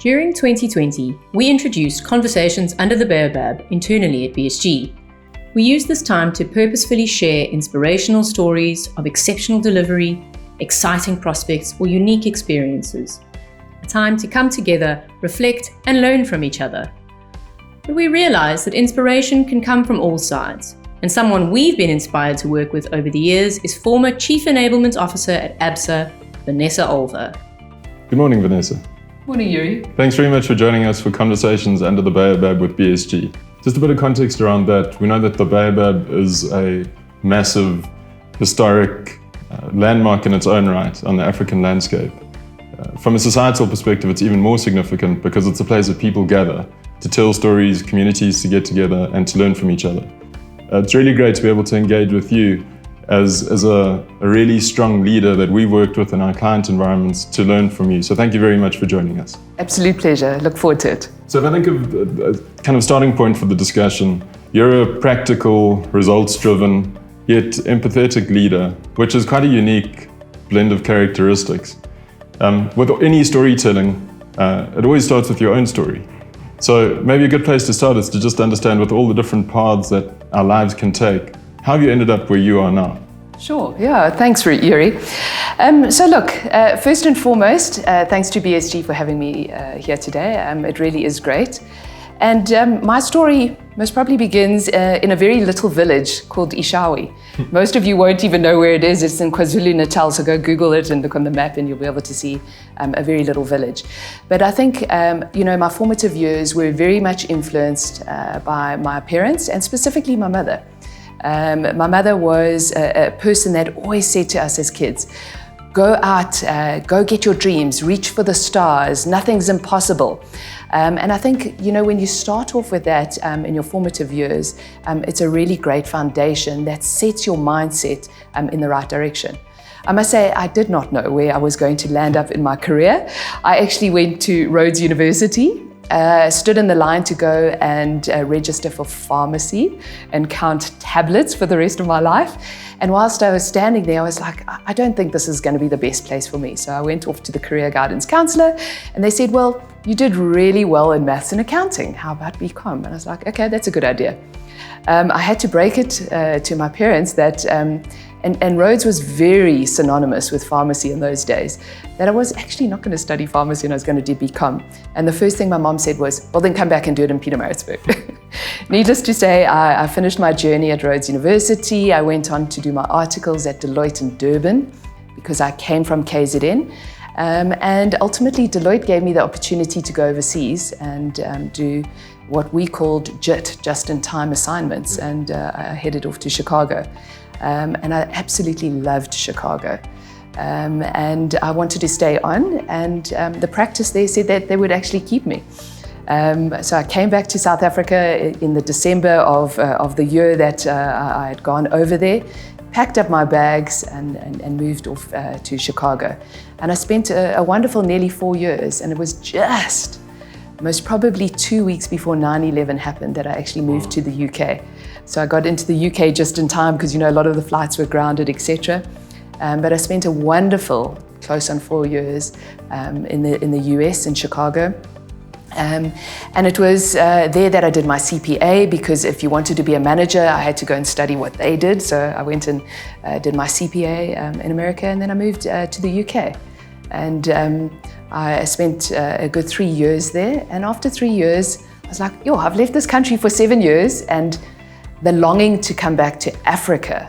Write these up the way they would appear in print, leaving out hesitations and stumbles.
During 2020, we introduced Conversations Under the Baobab internally at BSG. We used this time to purposefully share inspirational stories of exceptional delivery, exciting prospects, or unique experiences. A time to come together, reflect, and learn from each other. But we realized that inspiration can come from all sides, and someone we've been inspired to work with over the years is former Chief Enablement Officer at ABSA, Vanessa Olver. Good morning, Vanessa. Morning, Yuri. Thanks very much for joining us for Conversations Under the Baobab with BSG. Just a bit of context around that. We know that the Baobab is a massive, historic landmark in its own right on the African landscape. From a societal perspective, it's even more significant because it's a place that people gather to tell stories, communities to get together and to learn from each other. It's really great to be able to engage with you as a really strong leader that we've worked with in our client environments to learn from you. So thank you very much for joining us. Absolute pleasure. Look forward to it. So if I think of a kind of starting point for the discussion, you're a practical, results-driven, yet empathetic leader, which is quite a unique blend of characteristics. With any storytelling, it always starts with your own story. So maybe a good place to start is to just understand with all the different paths that our lives can take, how have you ended up where you are now? Sure, yeah, thanks for it, Yuri. So look, first and foremost, thanks to BSG for having me here today. It really is great. And my story most probably begins in a very little village called Eshowe. Most of you won't even know where it is. It's in KwaZulu-Natal, so go Google it and look on the map and you'll be able to see a very little village. But I think, my formative years were very much influenced by my parents and specifically my mother. My mother was a person that always said to us as kids, go out, go get your dreams, reach for the stars, nothing's impossible. And I think, when you start off with that in your formative years, it's a really great foundation that sets your mindset in the right direction. I must say, I did not know where I was going to land up in my career. I actually went to Rhodes University. Stood in the line to go and register for pharmacy and count tablets for the rest of my life. And whilst I was standing there, I was like, I don't think this is going to be the best place for me. So I went off to the career guidance counsellor and they said, well, you did really well in maths and accounting. How about BCom? And I was like, okay, that's a good idea. I had to break it to my parents that, and Rhodes was very synonymous with pharmacy in those days, that I was actually not going to study pharmacy and I was going to do BCom. And the first thing my mom said was, well, then come back and do it in Pietermaritzburg. Needless to say, I finished my journey at Rhodes University. I went on to do my articles at Deloitte in Durban because I came from KZN. And ultimately, Deloitte gave me the opportunity to go overseas and do what we called JIT, just-in-time assignments, and I headed off to Chicago. And I absolutely loved Chicago. And I wanted to stay on, and the practice there said that they would actually keep me. So I came back to South Africa in the December of the year that I had gone over there, packed up my bags and moved off to Chicago. And I spent a wonderful nearly 4 years, and it was just most probably 2 weeks before 9/11 happened that I actually moved to the UK. So I got into the UK just in time because, a lot of the flights were grounded, etc. But I spent a wonderful, close on 4 years in the US, in Chicago. And it was there that I did my CPA, because if you wanted to be a manager, I had to go and study what they did. So I went and did my CPA in America, and then I moved to the UK. And I spent a good 3 years there. And after 3 years, I was like, I've left this country for 7 years, and the longing to come back to Africa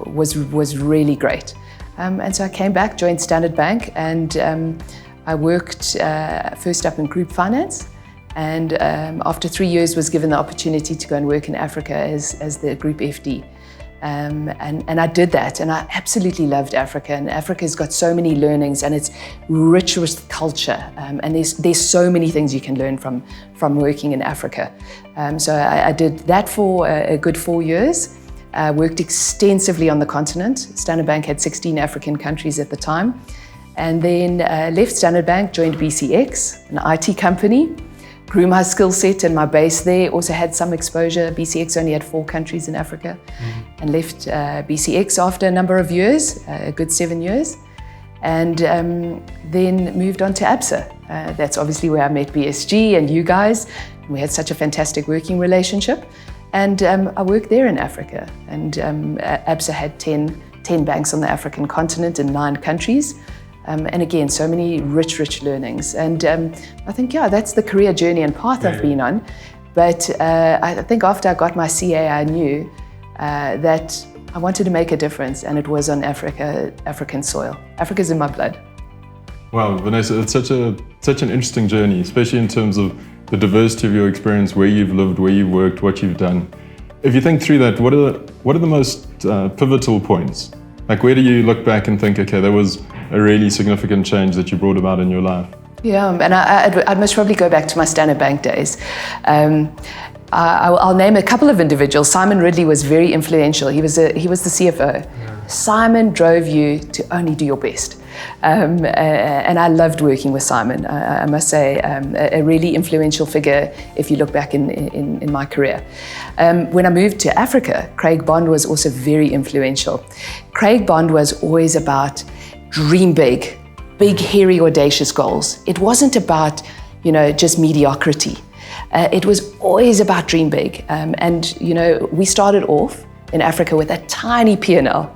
was really great. And so I came back, joined Standard Bank, and I worked first up in group finance. And after 3 years was given the opportunity to go and work in Africa as the group FD. And I did that, and I absolutely loved Africa. And Africa's got so many learnings, and it's rich with culture. And there's so many things you can learn from working in Africa. So I did that for a good 4 years. Worked extensively on the continent. Standard Bank had 16 African countries at the time. And then left Standard Bank, joined BCX, an IT company. Grew my skill set and my base there. Also had some exposure. BCX only had 4 countries in Africa. And left BCX after a number of years, a good 7 years. And then moved on to ABSA. That's obviously where I met BSG and you guys. We had such a fantastic working relationship. And I worked there in Africa. And ABSA had 10 banks on the African continent in 9 countries. And again, so many rich learnings. And I think, that's the career journey and path I've been on. But I think after I got my CA, I knew that I wanted to make a difference, and it was on African soil. Africa's in my blood. Wow, Vanessa, it's such an interesting journey, especially in terms of the diversity of your experience, where you've lived, where you've worked, what you've done. If you think through that, what are the most pivotal points? Like, where do you look back and think, okay, that was a really significant change that you brought about in your life? Yeah, and I'd most probably go back to my Standard Bank days. I'll name a couple of individuals. Simon Ridley was very influential. He was the CFO. Yeah. Simon drove you to only do your best. And I loved working with Simon. I must say, a really influential figure if you look back in my career. When I moved to Africa, Craig Bond was also very influential. Craig Bond was always about dream big, hairy, audacious goals. It wasn't about, just mediocrity. It was always about dream big. And we started off in Africa with a tiny P&L.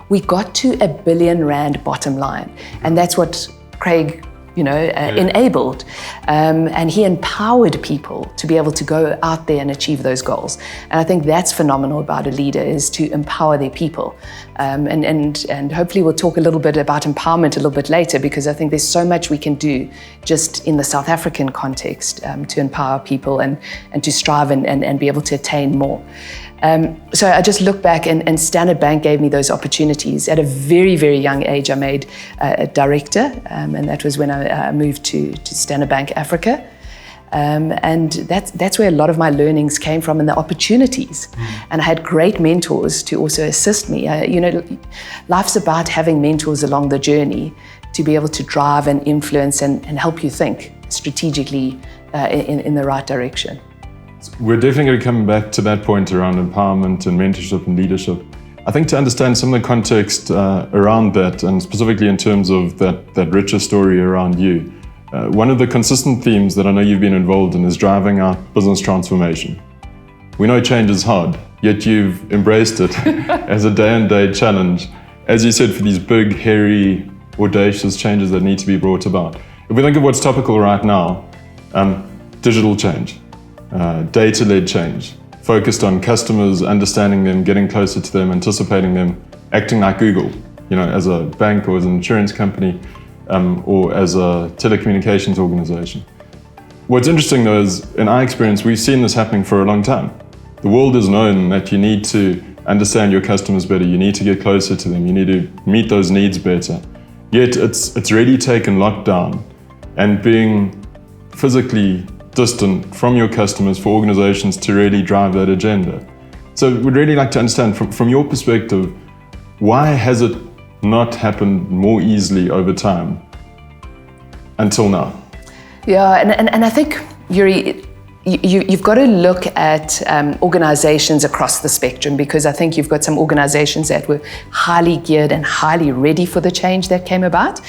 We got to R1 billion bottom line. And that's what Craig, enabled. And he empowered people to be able to go out there and achieve those goals. And I think that's phenomenal about a leader, is to empower their people. And hopefully we'll talk a little bit about empowerment a little bit later, because I think there's so much we can do just in the South African context to empower people and to strive and be able to attain more. So I just look back, and Standard Bank gave me those opportunities. At a very, very young age, I made a director, and that was when I moved to Standard Bank Africa. And that's where a lot of my learnings came from, and the opportunities. And I had great mentors to also assist me. Life's about having mentors along the journey to be able to drive and influence and help you think strategically in the right direction. We're definitely going to come back to that point around empowerment and mentorship and leadership. I think to understand some of the context around that, and specifically in terms of that richer story around you, one of the consistent themes that I know you've been involved in is driving out business transformation. We know change is hard, yet you've embraced it as a day-and-day challenge, as you said, for these big, hairy, audacious changes that need to be brought about. If we think of what's topical right now, digital change. Data-led change, focused on customers, understanding them, getting closer to them, anticipating them, acting like Google, as a bank or as an insurance company, or as a telecommunications organization. What's interesting though is, in our experience, we've seen this happening for a long time. The world has known that you need to understand your customers better, you need to get closer to them, you need to meet those needs better. Yet it's really taken lockdown and being physically distant from your customers for organizations to really drive that agenda. So we'd really like to understand from your perspective, why has it not happened more easily over time until now? Yeah, and I think, Yuri, you've got to look at organizations across the spectrum, because I think you've got some organizations that were highly geared and highly ready for the change that came about.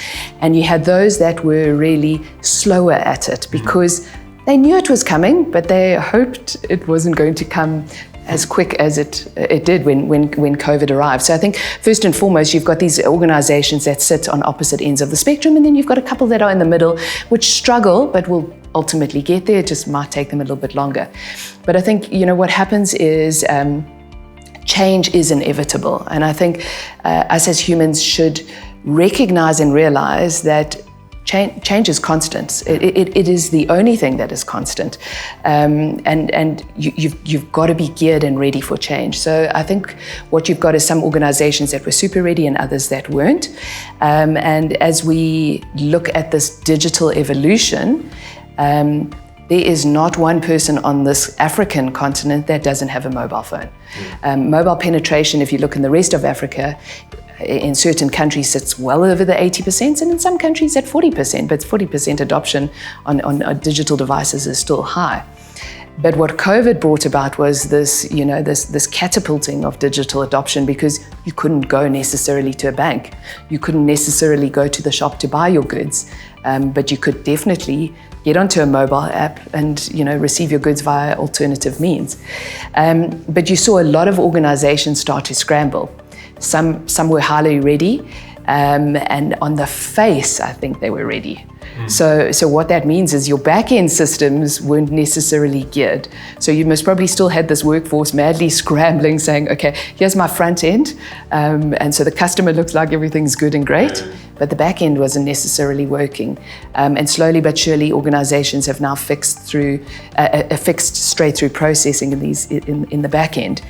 And you had those that were really slower at it because they knew it was coming, but they hoped it wasn't going to come as quick as it did when COVID arrived. So I think first and foremost, you've got these organizations that sit on opposite ends of the spectrum, and then you've got a couple that are in the middle, which struggle, but will ultimately get there. It just might take them a little bit longer. But I think, what happens is change is inevitable. And I think us as humans should recognize and realize that change is constant. It is the only thing that is constant, and you've got to be geared and ready for change. So I think what you've got is some organizations that were super ready and others that weren't. And as we look at this digital evolution, there is not one person on this African continent that doesn't have a mobile phone. Mobile penetration, if you look in the rest of Africa, in certain countries sits well over the 80%, and in some countries at 40%, but 40% adoption on digital devices is still high. But what COVID brought about was this, this catapulting of digital adoption, because you couldn't go necessarily to a bank. You couldn't necessarily go to the shop to buy your goods. but you could definitely get onto a mobile app and receive your goods via alternative means. But you saw a lot of organizations start to scramble. Some were highly ready, and on the face, I think they were ready. So what that means is your back-end systems weren't necessarily geared. So you most probably still had this workforce madly scrambling, saying, okay, here's my front end. And so the customer looks like everything's good and great, but the back end wasn't necessarily working. And slowly but surely, organizations have now fixed straight through processing in the back end.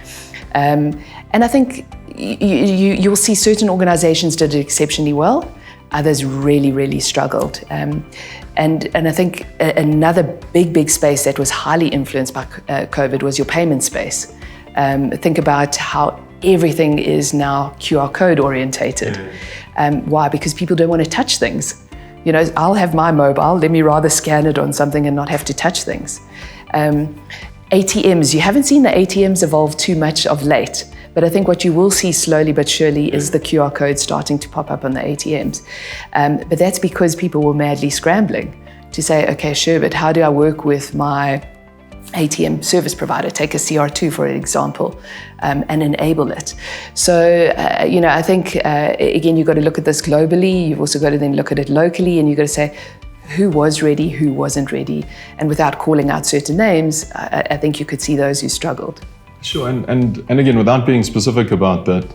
And I think you'll see certain organizations did it exceptionally well. Others really, really struggled. And I think another big space that was highly influenced by COVID was your payment space. Think about how everything is now QR code orientated. Why? Because people don't want to touch things. I'll have my mobile, let me rather scan it on something and not have to touch things. ATMs, you haven't seen the ATMs evolve too much of late. But I think what you will see slowly but surely is the QR code starting to pop up on the ATMs. But that's because people were madly scrambling to say, okay, sure, but how do I work with my ATM service provider? Take a CR2, for example, and enable it. So, I think, again, you've got to look at this globally. You've also got to then look at it locally, and you've got to say, who was ready, who wasn't ready? And without calling out certain names, I think you could see those who struggled. Sure, and again, without being specific about that,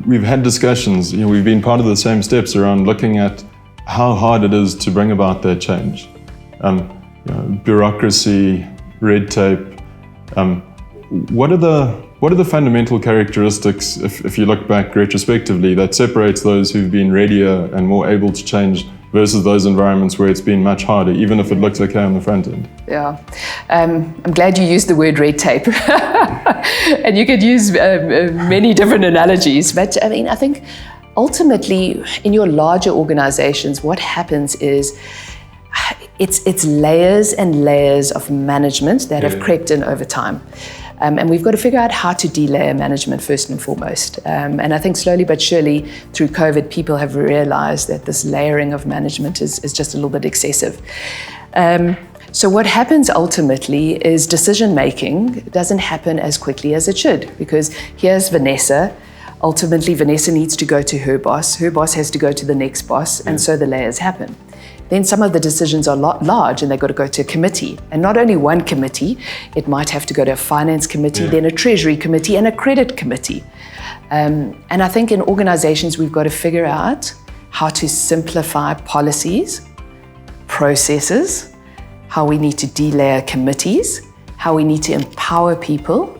we've had discussions, we've been part of the same steps around looking at how hard it is to bring about that change. Bureaucracy, red tape, what are the fundamental characteristics, if you look back retrospectively, that separates those who've been readier and more able to change versus those environments where it's been much harder, even if it looks okay on the front end? Yeah, I'm glad you used the word red tape. And you could use many different analogies, but I think ultimately in your larger organizations, what happens is it's layers and layers of management that have crept in over time. And we've got to figure out how to delayer management first and foremost. And I think slowly but surely through COVID, people have realized that this layering of management is just a little bit excessive. So what happens ultimately is decision-making doesn't happen as quickly as it should, because here's Vanessa. Ultimately, Vanessa needs to go to her boss has to go to the next boss, and so the layers happen. Then some of the decisions are large and they've got to go to a committee. And not only one committee, it might have to go to a finance committee, then a treasury committee and a credit committee. And I think in organizations, we've got to figure out how to simplify policies, processes, how we need to delayer committees, how we need to empower people,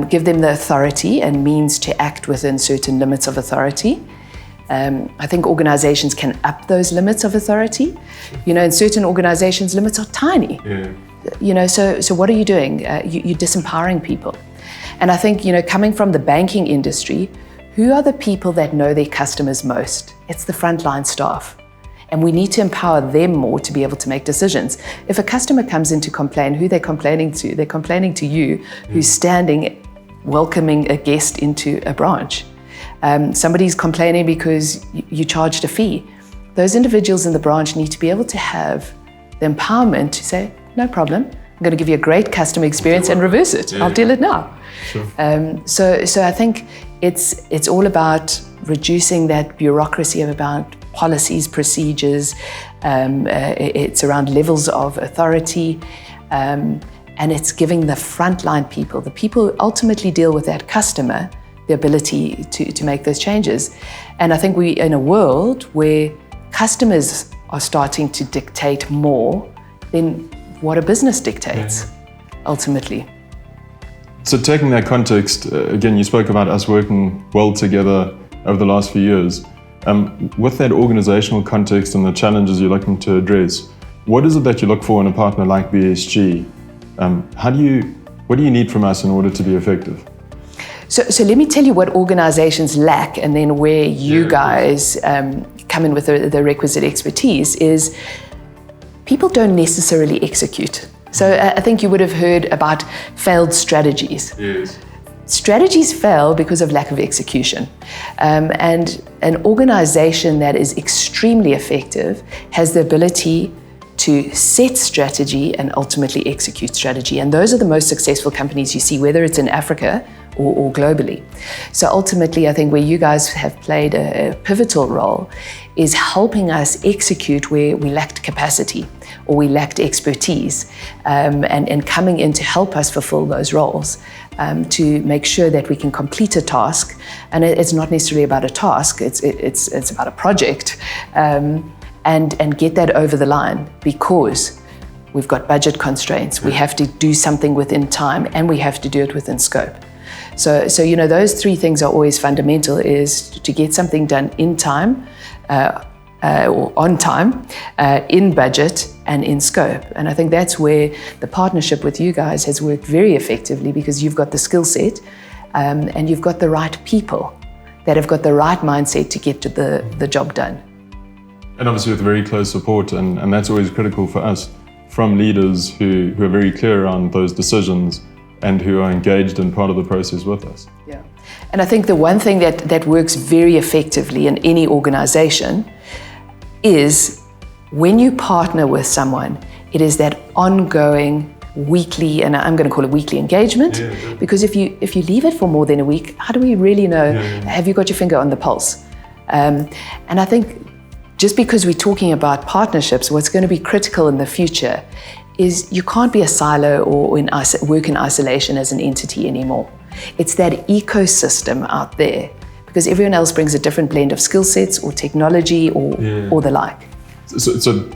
give them the authority and means to act within certain limits of authority. I think organizations can up those limits of authority. In certain organizations, limits are tiny. So what are you doing? You're disempowering people. And I think, coming from the banking industry, who are the people that know their customers most? It's the frontline staff. And we need to empower them more to be able to make decisions. If a customer comes in to complain, who they're complaining to? They're complaining to you, who's standing, welcoming a guest into a branch. Somebody's complaining because you charged a fee. Those individuals in the branch need to be able to have the empowerment to say, no problem, I'm going to give you a great customer experience and reverse it. I'll deal it now. Sure. So I think it's all about reducing that bureaucracy about policies, procedures. It's around levels of authority. And it's giving the frontline people, the people who ultimately deal with that customer, the ability to make those changes. And I think we're in a world where customers are starting to dictate more than what a business dictates, ultimately. So taking that context, again, you spoke about us working well together over the last few years. With that organizational context and the challenges you're looking to address, what is it that you look for in a partner like BSG? What do you need from us in order to be effective? So let me tell you what organizations lack, and then where you guys come in with the requisite expertise is people don't necessarily execute. So I think you would have heard about failed strategies. Yes. strategies fail because of lack of execution. And an organization that is extremely effective has the ability to set strategy and ultimately execute strategy. And those are the most successful companies you see, whether it's in Africa or globally. So ultimately, I think where you guys have played a pivotal role is helping us execute where we lacked capacity or we lacked expertise, and coming in to help us fulfill those roles, to make sure that we can complete a task. And it's not necessarily about a task, it's about a project, and get that over the line, because we've got budget constraints. We have to do something within time, and we have to do it within scope. So those three things are always fundamental, is to get something done in time, or on time, in budget and in scope. And I think that's where the partnership with you guys has worked very effectively, because you've got the skill set, and you've got the right people that have got the right mindset to get to the job done. And obviously with very close support, and that's always critical for us, from leaders who are very clear around those decisions and who are engaged in part of the process with us. Yeah. And I think the one thing that works very effectively in any organization is when you partner with someone, it is that ongoing weekly, and I'm going to call it weekly engagement, because if you leave it for more than a week, how do we really know, have you got your finger on the pulse? And I think just because we're talking about partnerships, what's going to be critical in the future is you can't be a silo or work in isolation as an entity anymore. It's that ecosystem out there, because everyone else brings a different blend of skill sets or technology or the like. So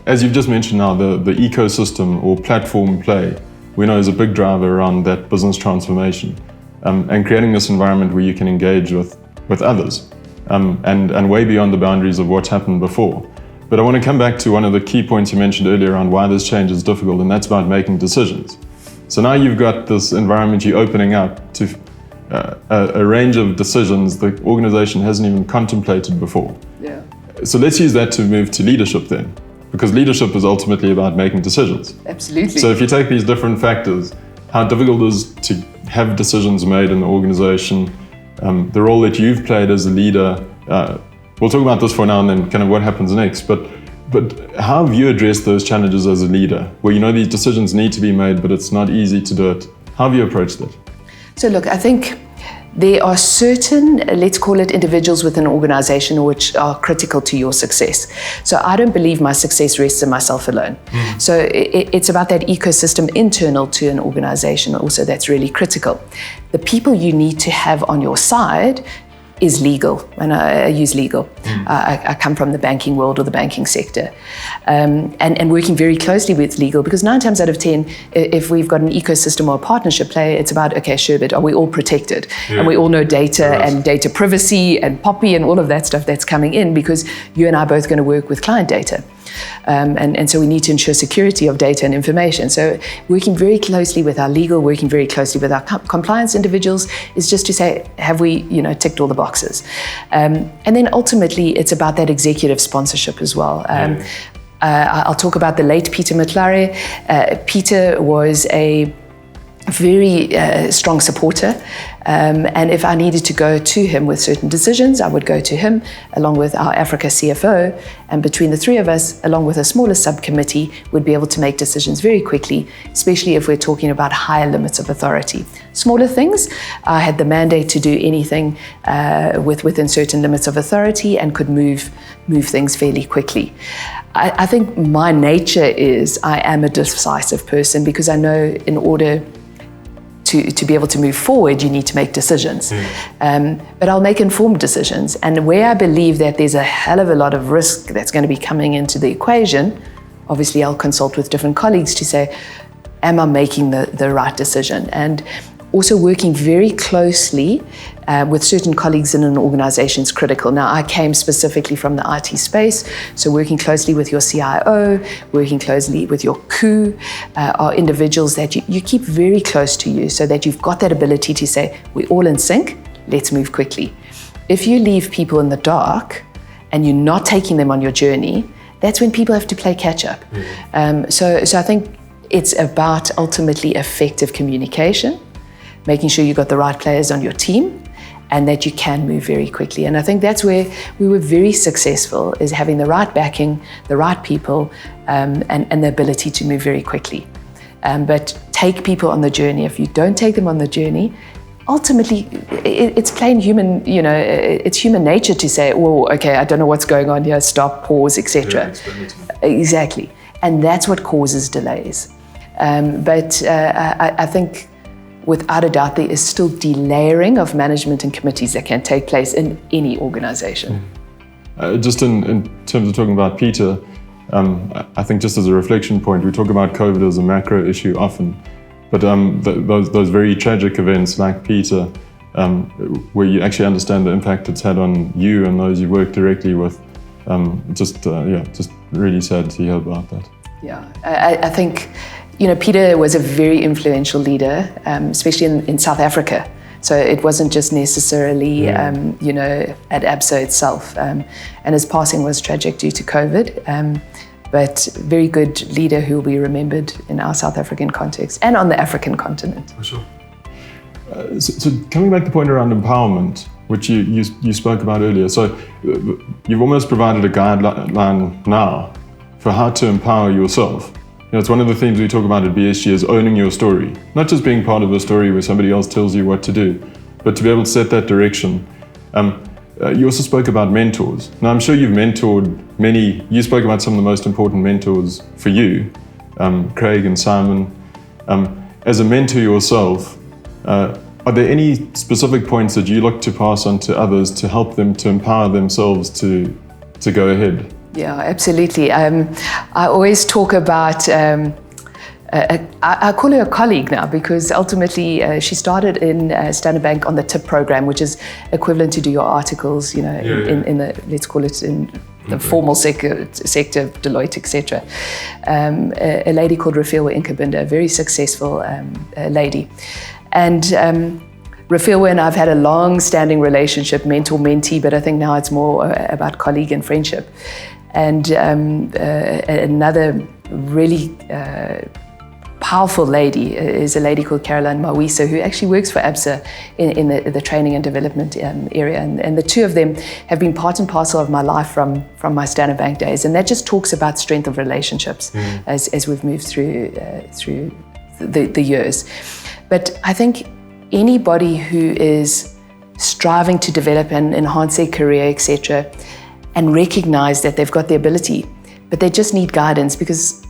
as you've just mentioned now, the ecosystem or platform play, we know is a big driver around that business transformation, and creating this environment where you can engage with others, and way beyond the boundaries of what's happened before. But I want to come back to one of the key points you mentioned earlier around why this change is difficult, and that's about making decisions. So now you've got this environment you're opening up to a range of decisions the organization hasn't even contemplated before. Yeah. So let's use that to move to leadership then, because leadership is ultimately about making decisions. Absolutely. So if you take these different factors, how difficult it is to have decisions made in the organization, the role that you've played as a leader, we'll talk about this for now and then, kind of what happens next, but how have you addressed those challenges as a leader, where you know these decisions need to be made, but it's not easy to do it? How have you approached that? So look, I think there are certain, let's call it individuals within an organization, which are critical to your success. So I don't believe my success rests in myself alone. So it's about that ecosystem internal to an organization also that's really critical. The people you need to have on your side is legal, and I use legal. I come from the banking world or the banking sector, and working very closely with legal, because 9 times out of 10, if we've got an ecosystem or a partnership play, it's about, okay, sure, but are we all protected? And we all know data and data privacy and POPI and all of that stuff that's coming in, because you and I are both going to work with client data. And so we need to ensure security of data and information. So working very closely with our legal, working very closely with our compliance individuals is just to say, have we, ticked all the boxes? And then ultimately, it's about that executive sponsorship as well. I'll talk about the late Peter McClary. Peter was a very strong supporter, and if I needed to go to him with certain decisions, I would go to him along with our Africa CFO, and between the three of us, along with a smaller subcommittee, would be able to make decisions very quickly, especially if we're talking about higher limits of authority. Smaller things, I had the mandate to do anything within certain limits of authority and could move things fairly quickly. I think my nature is I am a decisive person, because I know in order to be able to move forward, you need to make decisions. But I'll make informed decisions. And where I believe that there's a hell of a lot of risk that's going to be coming into the equation, obviously I'll consult with different colleagues to say, am I making the right decision? And also working very closely with certain colleagues in an organization is critical. Now, I came specifically from the IT space, so working closely with your CIO, working closely with your COO, are individuals that you keep very close to you, so that you've got that ability to say, we're all in sync, let's move quickly. If you leave people in the dark and you're not taking them on your journey, that's when people have to play catch up. So I think it's about ultimately effective communication, making sure you've got the right players on your team, and that you can move very quickly. And I think that's where we were very successful, is having the right backing, the right people, and the ability to move very quickly. But take people on the journey. If you don't take them on the journey, ultimately, it's plain human, it's human nature to say, oh, okay, I don't know what's going on here, stop, pause, etc. Exactly. And that's what causes delays. But I think without a doubt, there is still delayering of management and committees that can take place in any organization. Just in terms of talking about Peter, I think just as a reflection point, we talk about COVID as a macro issue often, but those very tragic events like Peter, where you actually understand the impact it's had on you and those you work directly with, just really sad to hear about that. Yeah, I think, Peter was a very influential leader, especially in South Africa. So it wasn't just necessarily, at ABSA itself. And his passing was tragic due to COVID, but very good leader who will be remembered in our South African context and on the African continent. For sure. So coming back to the point around empowerment, which you spoke about earlier. So you've almost provided a guideline now for how to empower yourself. It's one of the themes we talk about at BSG is owning your story. Not just being part of a story where somebody else tells you what to do, but to be able to set that direction. You also spoke about mentors. Now, I'm sure you've mentored many. You spoke about some of the most important mentors for you, Craig and Simon. As a mentor yourself, are there any specific points that you look to pass on to others to help them to empower themselves to go ahead? Yeah, absolutely. I always talk about, I call her a colleague now, because ultimately she started in Standard Bank on the TIP program, which is equivalent to do your articles, in the, let's call it in the formal sector, Deloitte, etc. A lady called Rafiwa Inkabinda, a very successful lady. And Rafiwa and I've had a long-standing relationship, mentor-mentee, but I think now it's more about colleague and friendship. And another really powerful lady is a lady called Caroline Mawisa, who actually works for ABSA in the training and development area. And the two of them have been part and parcel of my life from my Standard Bank days. And that just talks about strength of relationships as we've moved through the years. But I think anybody who is striving to develop and enhance their career, etc., and recognize that they've got the ability, but they just need guidance, because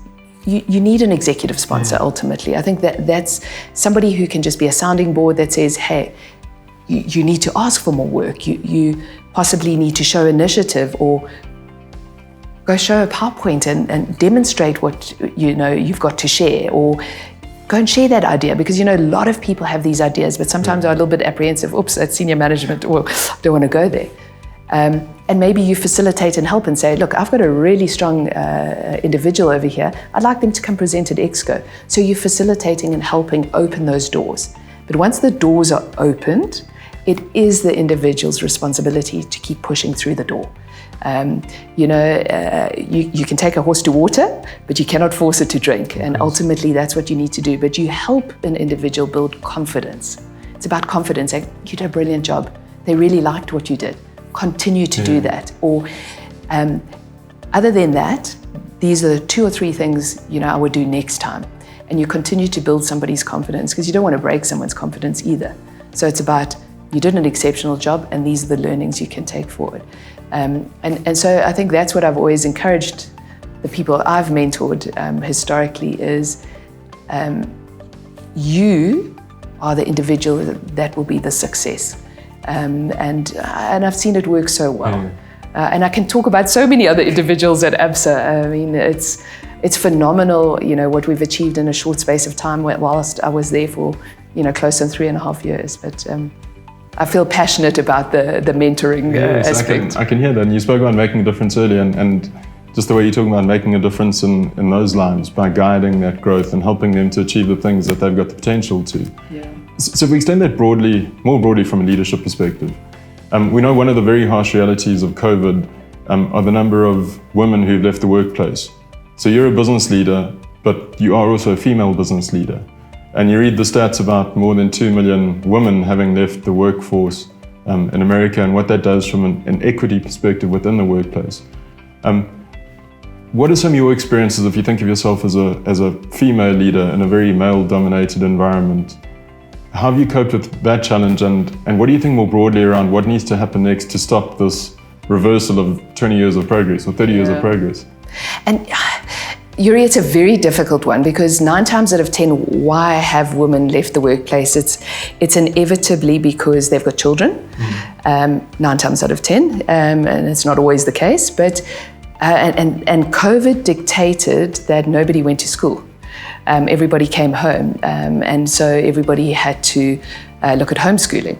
you need an executive sponsor ultimately. I think that's somebody who can just be a sounding board that says, hey, you need to ask for more work. You possibly need to show initiative, or go show a PowerPoint and demonstrate what you've got to share, or go and share that idea, because a lot of people have these ideas, but sometimes are a little bit apprehensive. Oops, that's senior management, or I don't want to go there. And maybe you facilitate and help and say, look, I've got a really strong individual over here. I'd like them to come present at Exco. So you're facilitating and helping open those doors. But once the doors are opened, it is the individual's responsibility to keep pushing through the door. You can take a horse to water, but you cannot force it to drink. And ultimately, that's what you need to do. But you help an individual build confidence. It's about confidence. Like, you did a brilliant job. They really liked what you did. Continue to do that. Or other than that, these are the 2 or 3 things I would do next time. And you continue to build somebody's confidence, because you don't want to break someone's confidence either. So it's about, you did an exceptional job, and these are the learnings you can take forward. And so I think that's what I've always encouraged the people I've mentored historically is, you are the individual that will be the success. And I've seen it work so well. And I can talk about so many other individuals at ABSA. I mean, it's phenomenal, what we've achieved in a short space of time whilst I was there for, close to 3.5 years. But I feel passionate about the mentoring aspect. I can hear that. And you spoke about making a difference earlier, and just the way you talk about making a difference in those lives by guiding that growth and helping them to achieve the things that they've got the potential to. Yeah. So if we extend that more broadly from a leadership perspective, we know one of the very harsh realities of COVID are the number of women who've left the workplace. So you're a business leader, but you are also a female business leader. And you read the stats about more than 2 million women having left the workforce in America, and what that does from an equity perspective within the workplace. What are some of your experiences if you think of yourself as a female leader in a very male-dominated environment? How have you coped with that challenge, and what do you think more broadly around what needs to happen next to stop this reversal of 20 years of progress or 30 years of progress? And Yuri, it's a very difficult one because 9 times out of 10, why have women left the workplace? It's inevitably because they've got children, 9 times out of 10, and it's not always the case, but and COVID dictated that nobody went to school. Everybody came home, and so everybody had to look at homeschooling.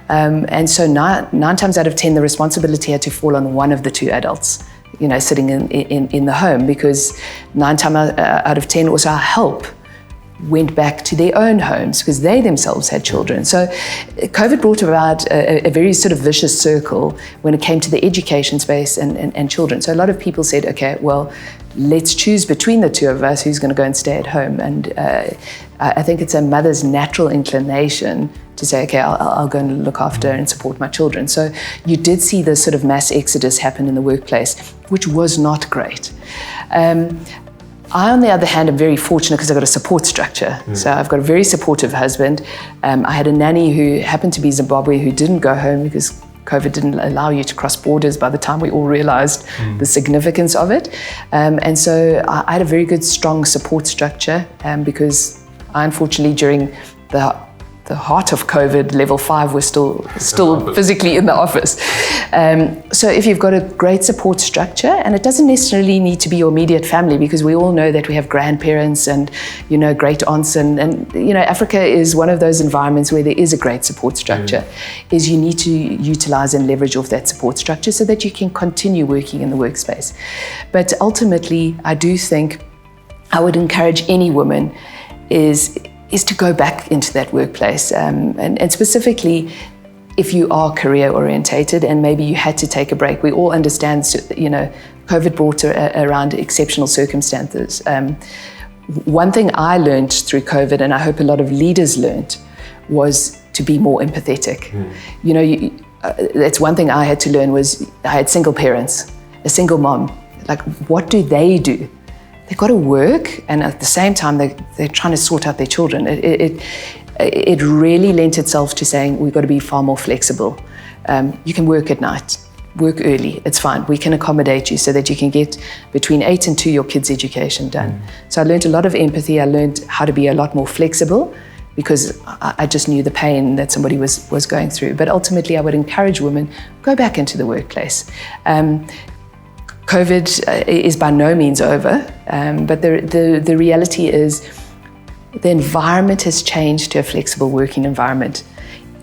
And so 9 times out of 10, the responsibility had to fall on one of the 2 adults, sitting in the home, because 9 times out of 10 also our help went back to their own homes because they themselves had children. So COVID brought about a very sort of vicious circle when it came to the education space and children. So a lot of people said, okay, well, let's choose between the 2 of us who's going to go and stay at home. And I think it's a mother's natural inclination to say, okay, I'll go and look after and support my children. So you did see this sort of mass exodus happen in the workplace, which was not great. I, on the other hand, am very fortunate because I've got a support structure. So I've got a very supportive husband. I had a nanny who happened to be Zimbabwe who didn't go home because COVID didn't allow you to cross borders by the time we all realized the significance of it. And so I had a very good, strong support structure because I, unfortunately, during the heart of COVID, level 5, was still physically in the office. So if you've got a great support structure, and it doesn't necessarily need to be your immediate family, because we all know that we have grandparents and, great aunts, and Africa is one of those environments where there is a great support structure, is you need to utilize and leverage off that support structure so that you can continue working in the workspace. But ultimately, I do think I would encourage any woman is to go back into that workplace, and specifically if you are career orientated and maybe you had to take a break. We all understand, COVID brought around exceptional circumstances. One thing I learned through COVID, and I hope a lot of leaders learned, was to be more empathetic. That's one thing I had to learn. Was I had single parents, a single mom. Like, what do? They've got to work, and at the same time, they're trying to sort out their children. It really lent itself to saying, we've got to be far more flexible. You can work at night, work early, it's fine. We can accommodate you so that you can get between 8 and 2 your kids' education done. So I learned a lot of empathy. I learned how to be a lot more flexible because I just knew the pain that somebody was going through. But ultimately, I would encourage women, go back into the workplace. COVID is by no means over, but the reality is the environment has changed to a flexible working environment.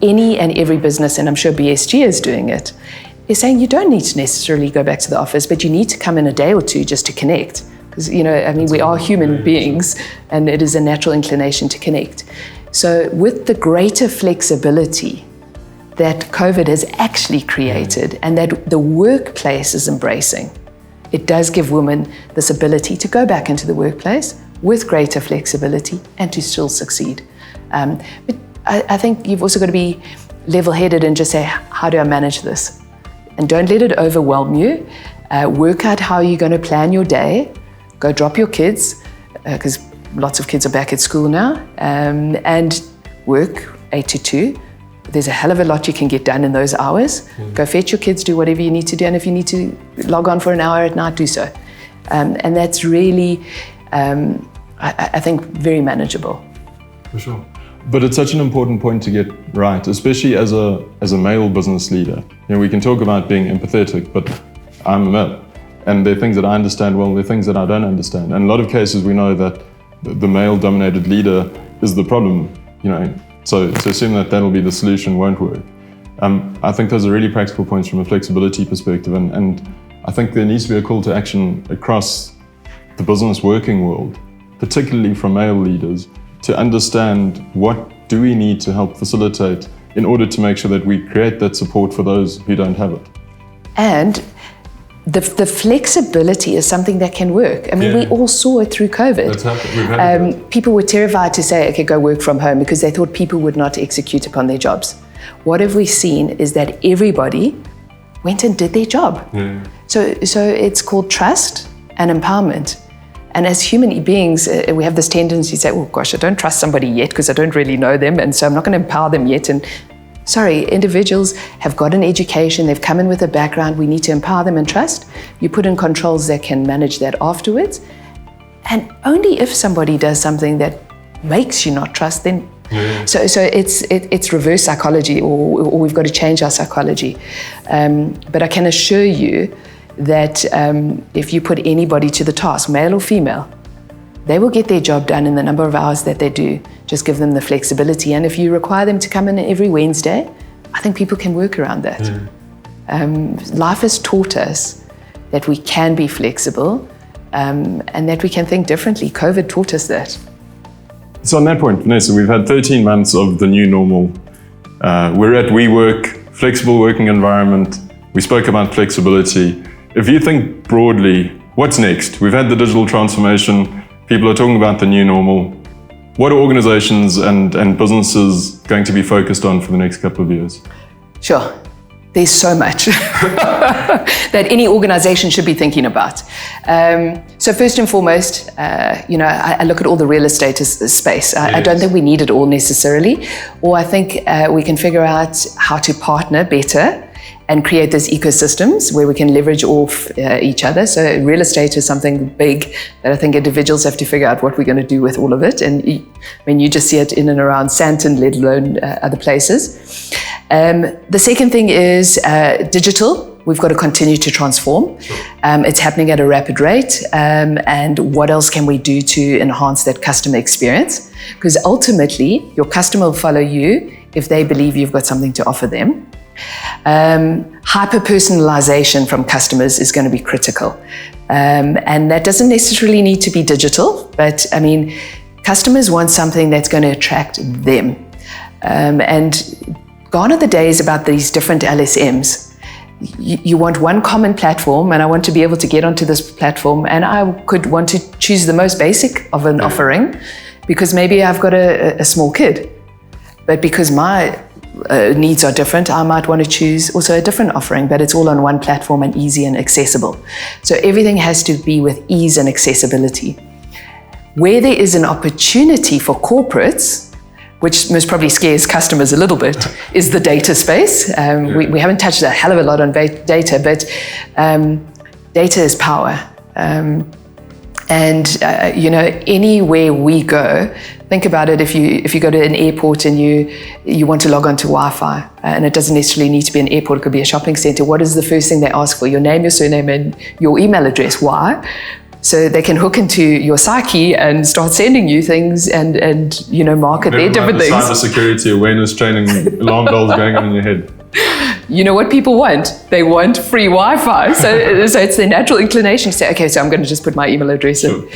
Any and every business, and I'm sure BSG is doing it, is saying you don't need to necessarily go back to the office, but you need to come in a day or 2 just to connect. Because, we are human beings, and it is a natural inclination to connect. So with the greater flexibility that COVID has actually created and that the workplace is embracing, it does give women this ability to go back into the workplace with greater flexibility and to still succeed. But I think you've also got to be level-headed and just say, how do I manage this? And don't let it overwhelm you. Work out how you're going to plan your day. Go drop your kids, because lots of kids are back at school now, and work 8 to 2. There's a hell of a lot you can get done in those hours. Go fetch your kids, do whatever you need to do, and if you need to log on for an hour at night, do so. And that's really, I think, very manageable. For sure. But it's such an important point to get right, especially as a male business leader. We can talk about being empathetic, but I'm a male. And there are things that I understand well, there are things that I don't understand. And in a lot of cases, we know that the male-dominated leader is the problem, So to assume that that'll be the solution won't work. I think those are really practical points from a flexibility perspective, and I think there needs to be a call to action across the business working world, particularly from male leaders, to understand what do we need to help facilitate in order to make sure that we create that support for those who don't have it. And the flexibility is something that can work. I mean, we all saw it through COVID. That's happened. We've had People were terrified to say, okay, go work from home, because they thought people would not execute upon their jobs. What have we seen is that everybody went and did their job. So it's called trust and empowerment. And as human beings, we have this tendency to say, oh gosh, I don't trust somebody yet because I don't really know them, and so I'm not going to empower them yet. And sorry, individuals have got an education, they've come in with a background, we need to empower them and trust. You put in controls that can manage that afterwards. And only if somebody does something that makes you not trust, then so it's reverse psychology, or we've got to change our psychology. But I can assure you that if you put anybody to the task, male or female, they will get their job done in the number of hours that they do. Just give them the flexibility. And if you require them to come in every Wednesday, I think people can work around that. Life has taught us that we can be flexible and that we can think differently. COVID taught us that. So on that point, Vanessa, we've had 13 months of the new normal. We're at WeWork, flexible working environment. We spoke about flexibility. If you think broadly, what's next? We've had the digital transformation. People are talking about the new normal. What are organizations and businesses going to be focused on for the next couple of years? Sure. There's so much that any organization should be thinking about. So first and foremost, I look at all the real estate space. I don't think we need it all necessarily, or I think we can figure out how to partner better and create those ecosystems where we can leverage off each other. So real estate is something big that I think individuals have to figure out what we're going to do with all of it. And you just see it in and around Sandton, let alone other places. The second thing is digital. We've got to continue to transform. It's happening at a rapid rate. And what else can we do to enhance that customer experience? Because ultimately, your customer will follow you if they believe you've got something to offer them. Hyper-personalization from customers is going to be critical. And that doesn't necessarily need to be digital, but I mean, customers want something that's going to attract them. And gone are the days about these different LSMs. You want one common platform, and I want to be able to get onto this platform, and I could want to choose the most basic of an offering because maybe I've got a small kid. But because my needs are different, I might want to choose also a different offering, but it's all on one platform and easy and accessible. So everything has to be with ease and accessibility. Where there is an opportunity for corporates, which most probably scares customers a little bit, is the data space. We haven't touched a hell of a lot on data, but data is power. Anywhere we go, think about it. If you go to an airport and you want to log on to Wi-Fi, and it doesn't necessarily need to be an airport, it could be a shopping center. What is the first thing they ask for? Your name, your surname, and your email address. Why? So they can hook into your psyche and start sending you things and market their different things. Cybersecurity awareness training, alarm bells going on in your head. You know what people want? They want free Wi-Fi. So it's their natural inclination to say, okay, so I'm going to just put my email address in.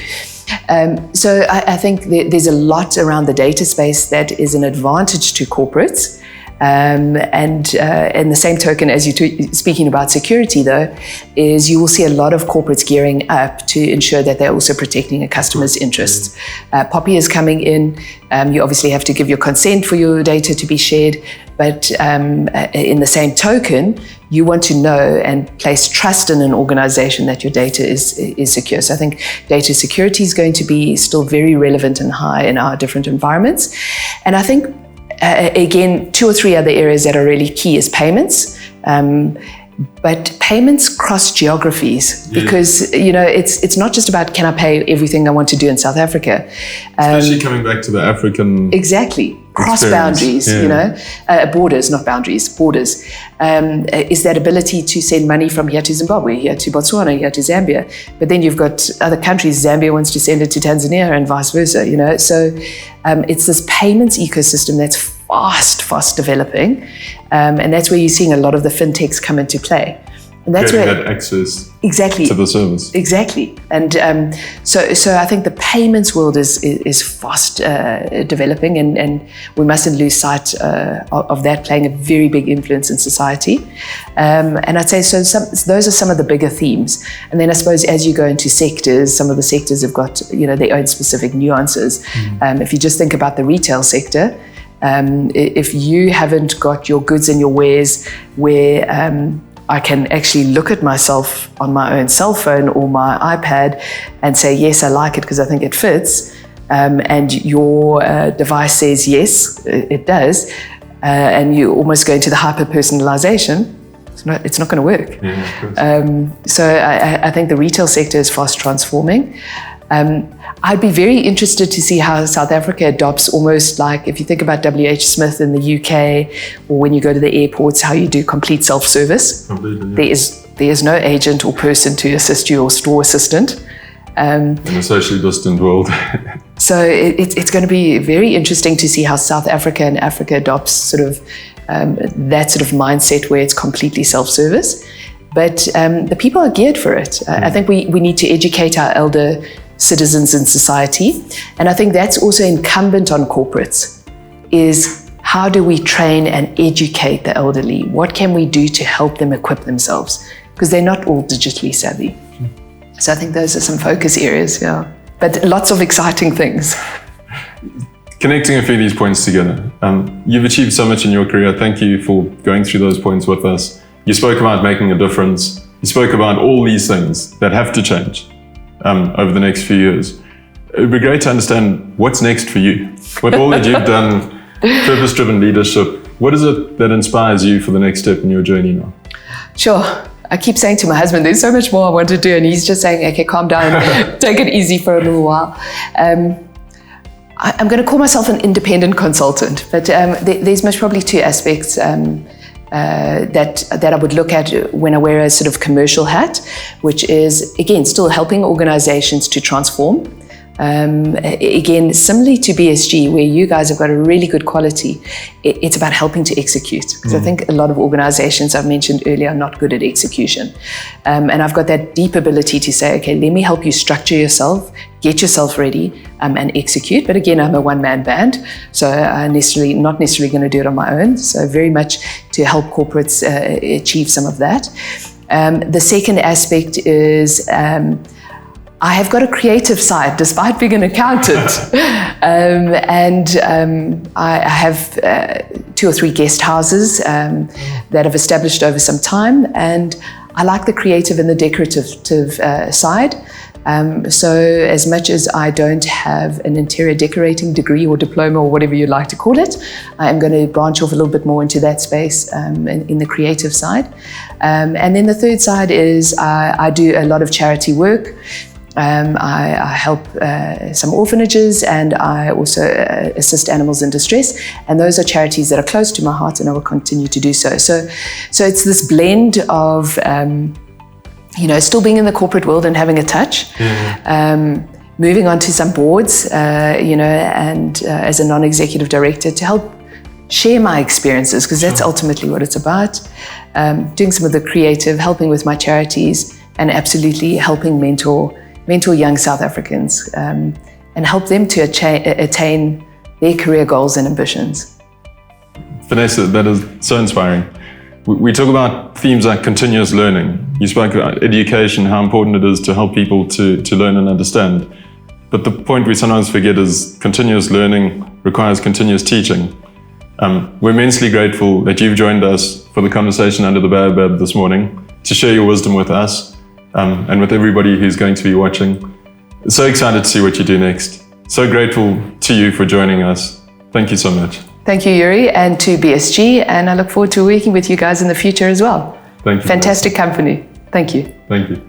So I think there's a lot around the data space that is an advantage to corporates. And in the same token, as you're speaking about security, though, is you will see a lot of corporates gearing up to ensure that they're also protecting a customer's interests. Poppy is coming in. You obviously have to give your consent for your data to be shared, but in the same token, you want to know and place trust in an organization that your data is secure. So I think data security is going to be still very relevant and high in our different environments. And I think again, 2 or 3 other areas that are really key is payments, but payments cross geographies because it's not just about can I pay everything I want to do in South Africa. Especially coming back to the African cross boundaries, borders, not boundaries, borders. Is that ability to send money from here to Zimbabwe, here to Botswana, here to Zambia, but then you've got other countries. Zambia wants to send it to Tanzania and vice versa. So it's this payments ecosystem that's fast developing, and that's where you're seeing a lot of the fintechs come into play. And that's getting where that access exactly to the service. Exactly, and so I think the payments world is fast developing, and we mustn't lose sight of that playing a very big influence in society. And I'd say those are some of the bigger themes. And then I suppose as you go into sectors, some of the sectors have got their own specific nuances. If you just think about the retail sector. If you haven't got your goods and your wares where I can actually look at myself on my own cell phone or my iPad and say, yes, I like it because I think it fits, and your device says, yes, it does, and you almost go into the hyper-personalization, it's not going to work. Yeah, of course. So I think the retail sector is fast transforming. I'd be very interested to see how South Africa adopts almost like if you think about WH Smith in the UK, or when you go to the airports, how you do complete self-service. Completely, yeah. There is no agent or person to assist you or store assistant. In a socially distant world. So it's going to be very interesting to see how South Africa and Africa adopts sort of that sort of mindset where it's completely self-service. But the people are geared for it. I think we need to educate our elder citizens in society. And I think that's also incumbent on corporates, is how do we train and educate the elderly? What can we do to help them equip themselves? Because they're not all digitally savvy. So I think those are some focus areas, yeah. But lots of exciting things. Connecting a few of these points together. You've achieved so much in your career. Thank you for going through those points with us. You spoke about making a difference. You spoke about all these things that have to change over the next few years. It would be great to understand what's next for you. With all that you've done, purpose-driven leadership, what is it that inspires you for the next step in your journey now? Sure. I keep saying to my husband, there's so much more I want to do. And he's just saying, okay, calm down, take it easy for a little while. I'm going to call myself an independent consultant, but there's most probably two aspects that I would look at when I wear a sort of commercial hat, which is, again, still helping organizations to transform. Again, similarly to BSG, where you guys have got a really good quality, it's about helping to execute. Because I think a lot of organizations I've mentioned earlier are not good at execution. And I've got that deep ability to say, okay, let me help you structure yourself, get yourself ready, and execute. But again, I'm a one-man band, so I'm not necessarily going to do it on my own. So very much to help corporates achieve some of that. The second aspect is I have got a creative side, despite being an accountant. I have 2 or 3 guest houses that I've established over some time, and I like the creative and the decorative side. So as much as I don't have an interior decorating degree or diploma or whatever you like to call it, I am going to branch off a little bit more into that space in the creative side. And then the third side is I do a lot of charity work. I help some orphanages, and I also assist animals in distress. And those are charities that are close to my heart, and I will continue to do so. So it's this blend of, still being in the corporate world and having a touch, moving on to some boards, and as a non-executive director to help share my experiences, because that's ultimately what it's about. Doing some of the creative, helping with my charities, and absolutely helping mentor young South Africans and help them to attain their career goals and ambitions. Vanessa, that is so inspiring. We talk about themes like continuous learning. You spoke about education, how important it is to help people to learn and understand. But the point we sometimes forget is continuous learning requires continuous teaching. We're immensely grateful that you've joined us for the conversation under the Baobab this morning to share your wisdom with us. And with everybody who's going to be watching. So excited to see what you do next. So grateful to you for joining us. Thank you so much. Thank you, Yuri, and to BSG, and I look forward to working with you guys in the future as well. Thank you. Fantastic company. Thank you. Thank you.